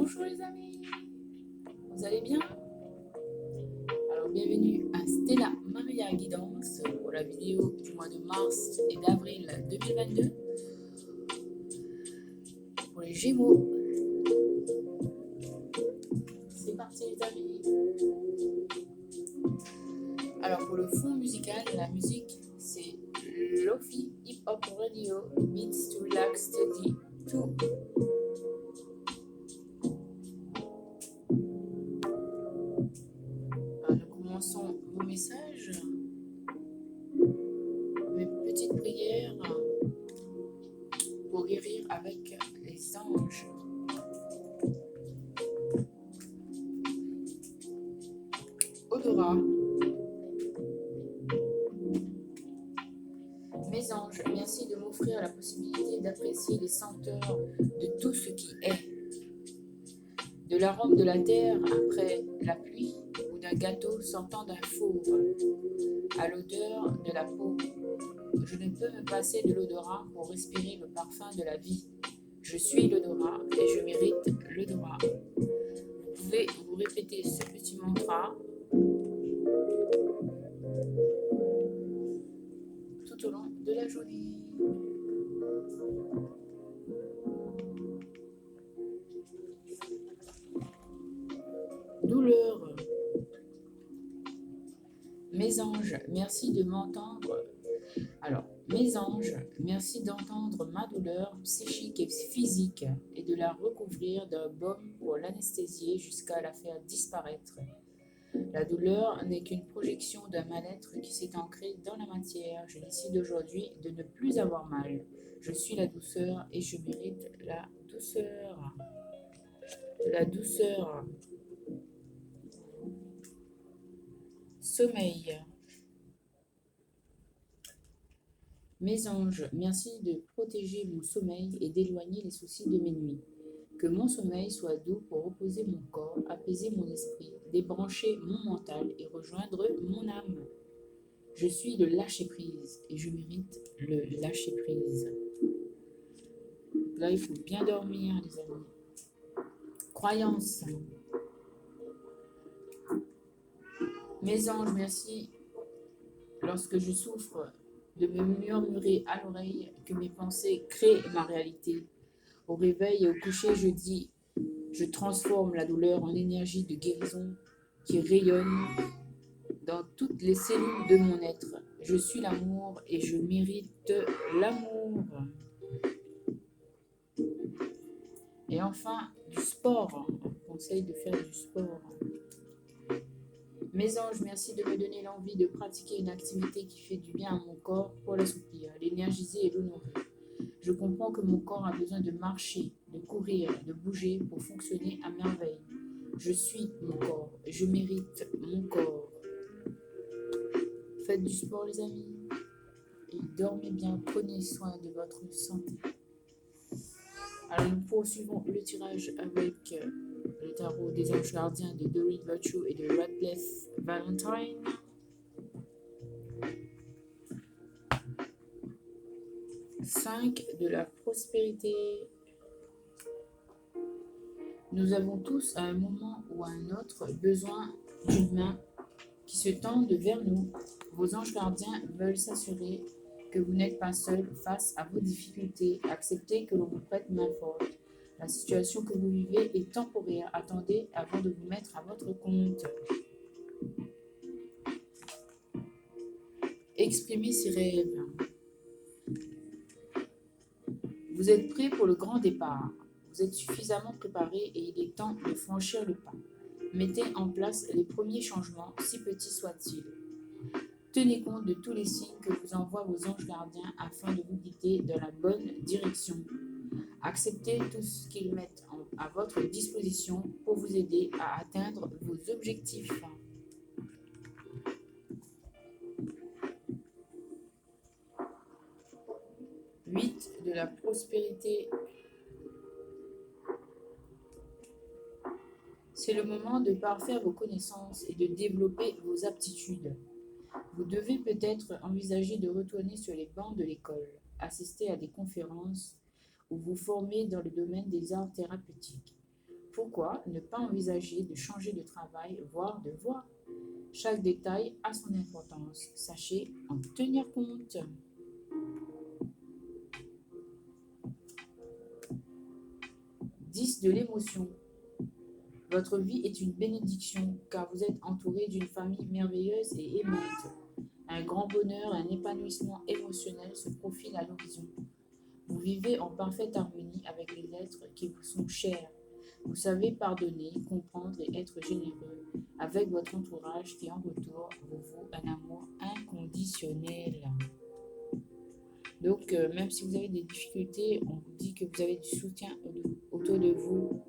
Bonjour les amis, vous allez bien? Alors bienvenue à Stella Maria Guidance pour la vidéo du mois de mars et d'avril 2022 pour les Gémeaux. C'est parti les amis. Alors pour le fond musical, la musique c'est Lofi Hip Hop Radio Beats to Relax Steady 2. Nous commençons vos messages, mes petites prières pour guérir avec les anges. Odorat. Mes anges, merci de m'offrir la possibilité d'apprécier les senteurs de tout ce qui est. De l'arôme de la terre après la pluie ou d'un gâteau sortant d'un four, à l'odeur de la peau. Je ne peux me passer de l'odorat pour respirer le parfum de la vie. Je suis l'odorat et je mérite l'odorat. Vous pouvez vous répéter ce petit mantra tout au long de la journée. Douleur. Mes anges, merci de m'entendre. Alors, mes anges, merci d'entendre ma douleur psychique et physique et de la recouvrir d'un baume pour l'anesthésier jusqu'à la faire disparaître. La douleur n'est qu'une projection d'un mal-être qui s'est ancré dans la matière. Je décide aujourd'hui de ne plus avoir mal. Je suis la douceur et je mérite la douceur. La douceur. Sommeil. Mes anges, merci de protéger mon sommeil et d'éloigner les soucis de mes nuits. Que mon sommeil soit doux pour reposer mon corps, apaiser mon esprit, débrancher mon mental et rejoindre mon âme. Je suis le lâcher-prise et je mérite le lâcher-prise. Là, il faut bien dormir, les amis. Croyance. Mes anges, merci. Lorsque je souffre, de me murmurer à l'oreille que mes pensées créent ma réalité. Au réveil et au coucher, je dis, je transforme la douleur en énergie de guérison qui rayonne dans toutes les cellules de mon être. Je suis l'amour et je mérite l'amour. Et enfin, du sport. On conseille de faire du sport. Mes anges, merci de me donner l'envie de pratiquer une activité qui fait du bien à mon corps pour l'assouplir, l'énergiser et l'honorer. Je comprends que mon corps a besoin de marcher, de courir, de bouger pour fonctionner à merveille. Je suis mon corps et je mérite mon corps. Faites du sport les amis et dormez bien, prenez soin de votre santé. Alors nous poursuivons le tirage avec le tarot des anges gardiens de Doreen Virtue et de Radcliffe Valentine. Cinq de la prospérité. Nous avons tous à un moment ou à un autre besoin d'une main qui se tende vers nous. Vos anges gardiens veulent s'assurer que vous n'êtes pas seul face à vos difficultés. Acceptez que l'on vous prête main forte. La situation que vous vivez est temporaire. Attendez avant de vous mettre à votre compte. Exprimez ses rêves. Vous êtes prêt pour le grand départ. Vous êtes suffisamment préparé et il est temps de franchir le pas. Mettez en place les premiers changements, si petits soient-ils. Tenez compte de tous les signes que vous envoient vos anges gardiens afin de vous guider dans la bonne direction. Acceptez tout ce qu'ils mettent à votre disposition pour vous aider à atteindre vos objectifs. Huit de la prospérité. C'est le moment de parfaire vos connaissances et de développer vos aptitudes. Vous devez peut-être envisager de retourner sur les bancs de l'école, assister à des conférences ou vous former dans le domaine des arts thérapeutiques. Pourquoi ne pas envisager de changer de travail, voire de voie? Chaque détail a son importance. Sachez en tenir compte. 10 de l'émotion. Votre vie est une bénédiction car vous êtes entouré d'une famille merveilleuse et aimante. Un grand bonheur, un épanouissement émotionnel se profile à l'horizon. Vous vivez en parfaite harmonie avec les êtres qui vous sont chers. Vous savez pardonner, comprendre et être généreux avec votre entourage qui en retour vous vaut un amour inconditionnel. Donc, même si vous avez des difficultés, on vous dit que vous avez du soutien autour de vous.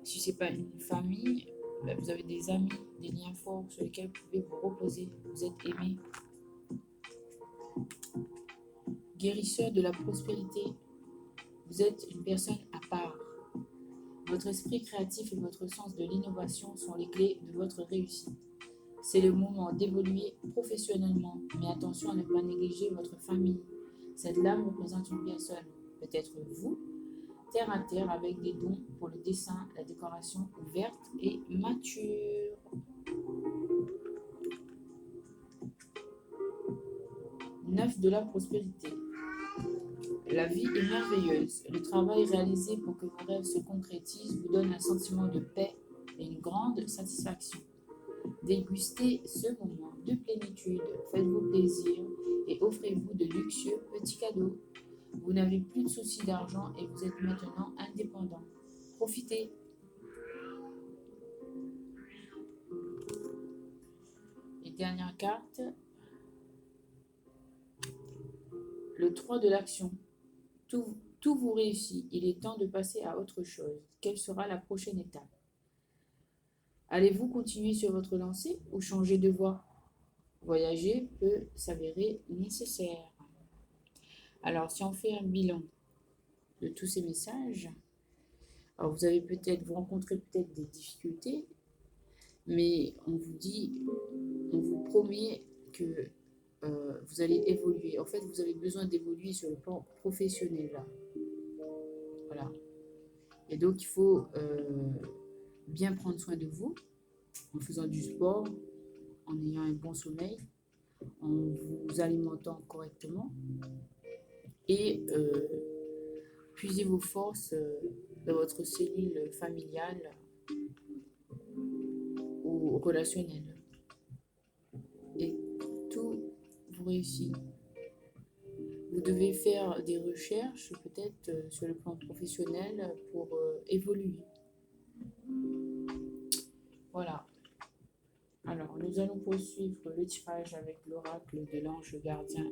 Si ce n'est pas une famille, ben vous avez des amis, des liens forts sur lesquels vous pouvez vous reposer. Vous êtes aimé. Guérisseur de la prospérité. Vous êtes une personne à part. Votre esprit créatif et votre sens de l'innovation sont les clés de votre réussite. C'est le moment d'évoluer professionnellement, mais attention à ne pas négliger votre famille. Cette lame représente une personne, peut-être vous, terre à terre avec des dons pour le dessin, la décoration ouverte et mature. Neuf de la prospérité. La vie est merveilleuse. Le travail réalisé pour que vos rêves se concrétisent vous donne un sentiment de paix et une grande satisfaction. Dégustez ce moment de plénitude, faites-vous plaisir et offrez-vous de luxueux petits cadeaux. Vous n'avez plus de soucis d'argent et vous êtes maintenant indépendant. Profitez. Et dernière carte, le 3 de l'action. Tout vous réussit. Il est temps de passer à autre chose. Quelle sera la prochaine étape? Allez-vous continuer sur votre lancée ou changer de voie? Voyager peut s'avérer nécessaire. Alors, si on fait un bilan de tous ces messages, alors vous rencontrez peut-être des difficultés, mais on vous promet que vous allez évoluer. En fait, vous avez besoin d'évoluer sur le plan professionnel. Là. Voilà. Et donc, il faut bien prendre soin de vous en faisant du sport, en ayant un bon sommeil, en vous alimentant correctement et puiser vos forces dans votre cellule familiale ou relationnelle. Et tout vous réussit. Vous devez faire des recherches peut-être sur le plan professionnel pour évoluer. Voilà. Alors, nous allons poursuivre le tirage avec l'oracle de l'ange gardien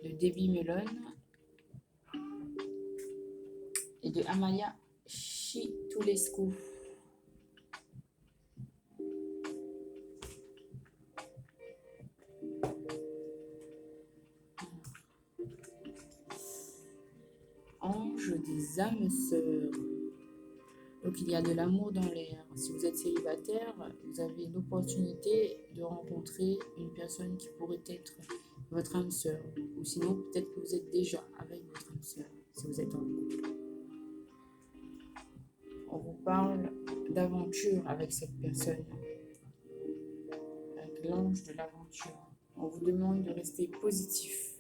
de Debbie Melon et de Amalia Chitulescu. Ange des âmes sœurs. Donc, il y a de l'amour dans l'air. Si vous êtes célibataire, vous avez une opportunité de rencontrer une personne qui pourrait être votre âme sœur. Ou sinon, peut-être que vous êtes déjà avec votre âme sœur, si vous êtes en couple. On vous parle d'aventure avec cette personne, avec l'ange de l'aventure. On vous demande de rester positif.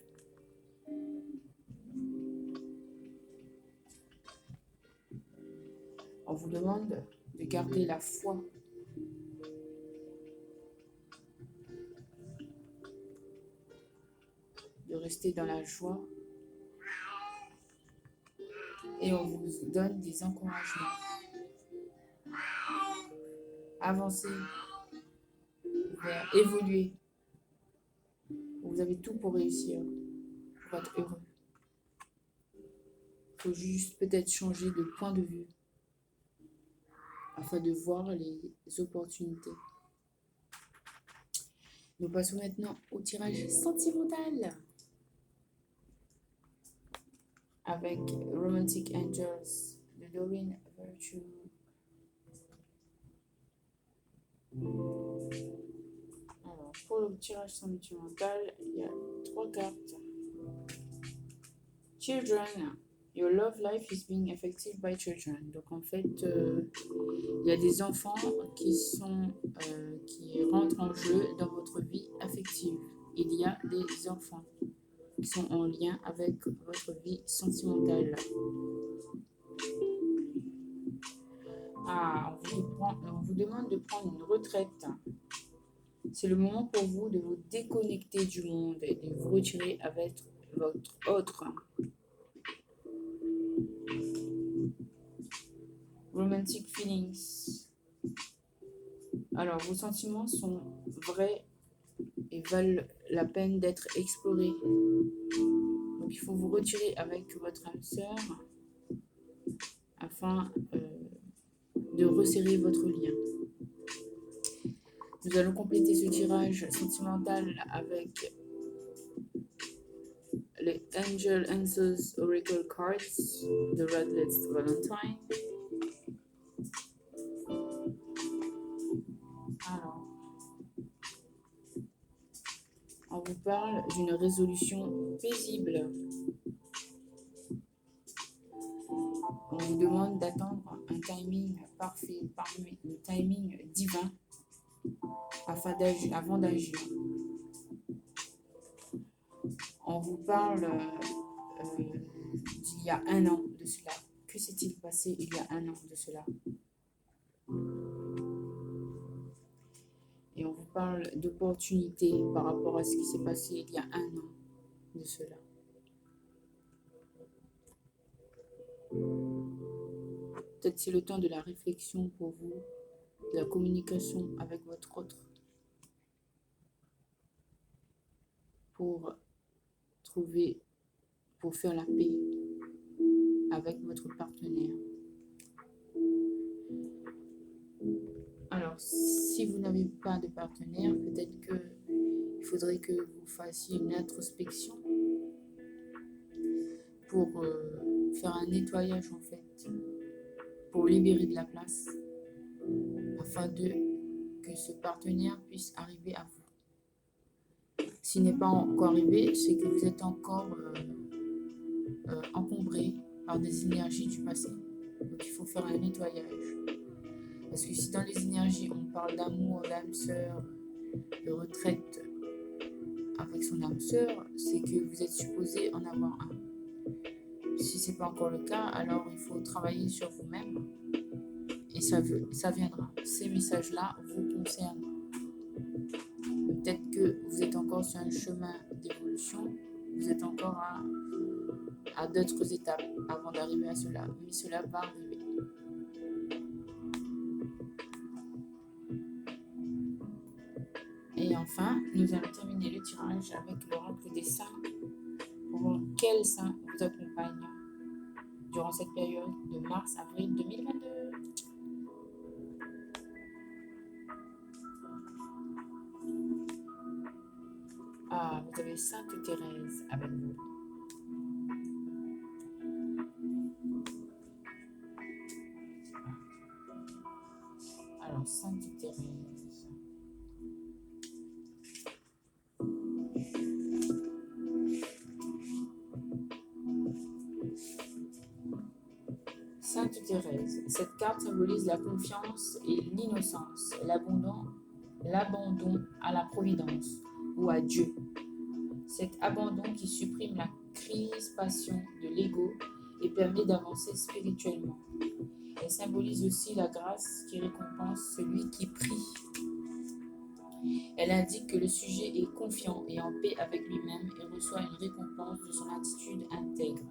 On vous demande de garder la foi. De rester dans la joie. Et on vous donne des encouragements. Avancez vers évoluer. Vous avez tout pour réussir, pour être heureux. Il faut juste peut-être changer de point de vue afin de voir les opportunités. Nous passons maintenant au tirage sentimental avec Romantic Angels de Doreen Virtue. Alors, pour le tirage sentimental, il y a 3 cartes. Children, Your love life is being affected by children. Donc en fait, il y a des enfants qui rentrent en jeu dans votre vie affective. Il y a des enfants qui sont en lien avec votre vie sentimentale. Ah, on vous demande de prendre une retraite. C'est le moment pour vous de vous déconnecter du monde et de vous retirer avec votre autre. Romantic feelings. Alors, vos sentiments sont vrais et valent la peine d'être explorés. Donc, il faut vous retirer avec votre âme sœur afin de resserrer votre lien. Nous allons compléter ce tirage sentimental avec les Angel Answers Oracle Cards de Radlet's Valentine. Alors, on vous parle d'une résolution paisible. On vous demande d'attendre un timing parfait, le timing divin avant d'agir. On vous parle d'il y a un an de cela. Que s'est-il passé il y a un an de cela? Et on vous parle d'opportunités par rapport à ce qui s'est passé il y a un an de cela. Peut-être c'est le temps de la réflexion pour vous, de la communication avec votre autre, pour faire la paix avec votre partenaire. Alors, si vous n'avez pas de partenaire, peut-être qu'il faudrait que vous fassiez une introspection pour faire un nettoyage en fait, pour libérer de la place, afin que ce partenaire puisse arriver à vous. S'il n'est pas encore arrivé, c'est que vous êtes encore encombré par des énergies du passé. Donc il faut faire un nettoyage. Parce que si dans les énergies, on parle d'amour, d'âme sœur, de retraite avec son âme sœur, c'est que vous êtes supposé en avoir un. Si ce n'est pas encore le cas, alors il faut travailler sur vous-même et ça viendra. Ces messages-là vous concernent. Peut-être que vous êtes encore sur un chemin d'évolution, vous êtes encore à d'autres étapes avant d'arriver à cela, mais cela va arriver. Et enfin, nous allons terminer le tirage avec l'oracle des saints pour voir quels saints vous accompagnent durant cette période de mars-avril 2022. Ah, vous avez Sainte Thérèse avec vous. Alors, Sainte Thérèse. Sainte Thérèse. Cette carte symbolise la confiance et l'innocence, l'abandon à la providence ou à Dieu. Cet abandon qui supprime la crispation de l'ego et permet d'avancer spirituellement. Elle symbolise aussi la grâce qui récompense celui qui prie. Elle indique que le sujet est confiant et en paix avec lui-même et reçoit une récompense de son attitude intègre.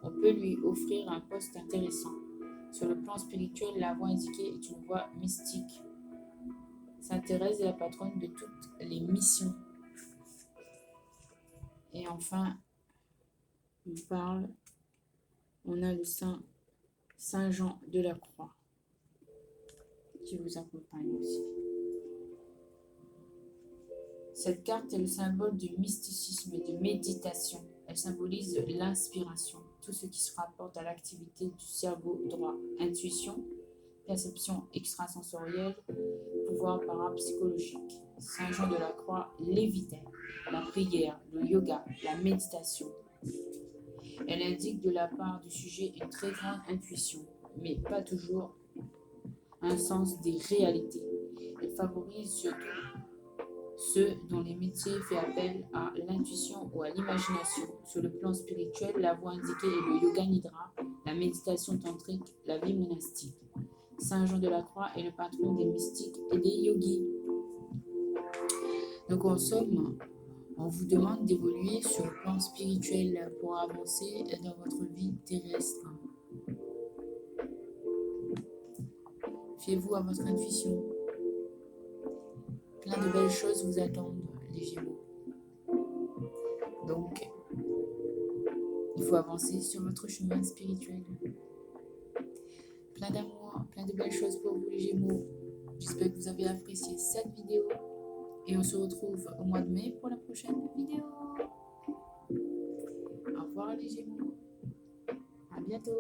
On peut lui offrir un poste intéressant. Sur le plan spirituel, la voie indiquée est une voie mystique. Sainte Thérèse est la patronne de toutes les missions. Et enfin, on a le Saint Jean de la Croix qui vous accompagne aussi. Cette carte est le symbole du mysticisme et de méditation. Elle symbolise l'inspiration, tout ce qui se rapporte à l'activité du cerveau droit, intuition, perception extrasensorielle, pouvoir parapsychologique. Saint Jean de la Croix l'évitait, la prière, le yoga, la méditation. Elle indique de la part du sujet une très grande intuition, mais pas toujours un sens des réalités. Elle favorise surtout ceux dont les métiers font appel à l'intuition ou à l'imagination. Sur le plan spirituel, la voie indiquée est le yoga nidra, la méditation tantrique, la vie monastique. Saint Jean de la Croix est le patron des mystiques et des yogis. Donc en somme, on vous demande d'évoluer sur le plan spirituel pour avancer dans votre vie terrestre. Fiez-vous à votre intuition. Plein de belles choses vous attendent, les Gémeaux. Donc, il faut avancer sur votre chemin spirituel. Plein d'amour, plein de belles choses pour vous, les Gémeaux. J'espère que vous avez apprécié cette vidéo. Et on se retrouve au mois de mai pour la prochaine vidéo. Au revoir, les Gémeaux. À bientôt.